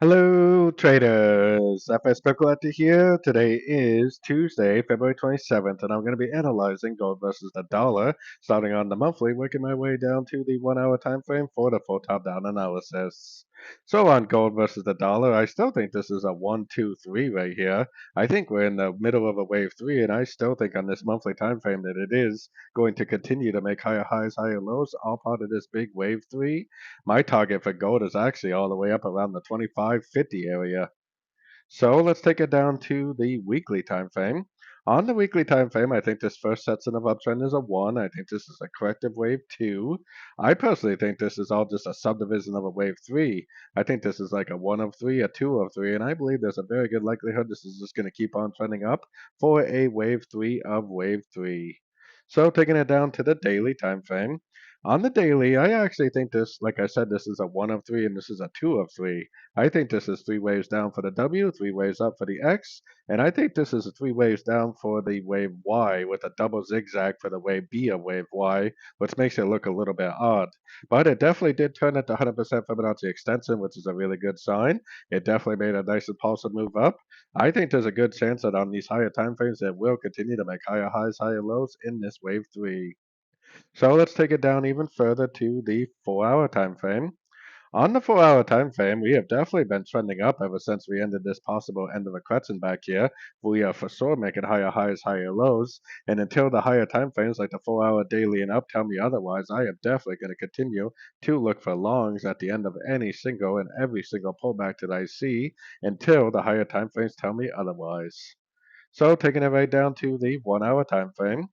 Hello, traders. FX Pip Collector here. Today is Tuesday, February 27th, and I'm going to be analyzing gold versus the dollar, starting on the monthly, working my way down to the 1 hour time frame for the full top-down analysis. So on gold versus the dollar, I still think this is a 1, 2, 3 right here. I think we're in the middle of a wave 3, and I still think on this monthly time frame that it is going to continue to make higher highs, higher lows, all part of this big wave 3. My target for gold is actually all the way up around the 25.50 area. So let's take it down to the weekly time frame. On the weekly time frame, I think this first section of uptrend is a 1. I think this is a corrective wave 2. I personally think this is all just a subdivision of a wave 3. I think this is like a 1 of 3, a 2 of 3, and I believe there's a very good likelihood this is just going to keep on trending up for a wave 3 of wave 3. So taking it down to the daily time frame. On the daily, I actually think this, like I said, this is a 1 of 3 and this is a 2 of 3. I think this is 3 waves down for the W, 3 waves up for the X, and I think this is 3 waves down for the wave Y with a double zigzag for the wave B of wave Y, which makes it look a little bit odd. But it definitely did turn at the 100% Fibonacci extension, which is a really good sign. It definitely made a nice impulsive move up. I think there's a good chance that on these higher time frames, it will continue to make higher highs, higher lows in this wave 3. So let's take it down even further to the 4 hour time frame. On the 4 hour time frame, we have definitely been trending up ever since we ended this possible end of a correction back here. We are for sure making higher highs, higher lows, and until the higher time frames like the 4 hour daily and up tell me otherwise, I am definitely going to continue to look for longs at the end of any single and every single pullback that I see until the higher time frames tell me otherwise. So taking it right down to the 1 hour time frame.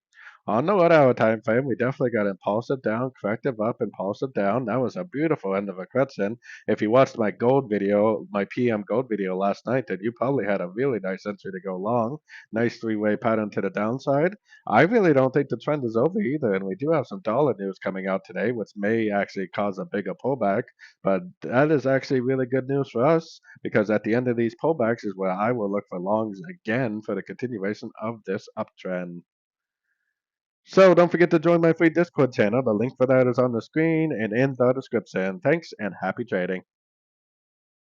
On the 1 hour time frame, we definitely got impulsive down, corrective up, impulsive down. That was a beautiful end of a correction. If you watched my gold video, my PM gold video last night, then you probably had a really nice entry to go long. Nice 3 way pattern to the downside. I really don't think the trend is over either, and we do have some dollar news coming out today, which may actually cause a bigger pullback. But that is actually really good news for us because at the end of these pullbacks is where I will look for longs again for the continuation of this uptrend. So don't forget to join my free Discord channel. The link for that is on the screen and in the description. Thanks and happy trading.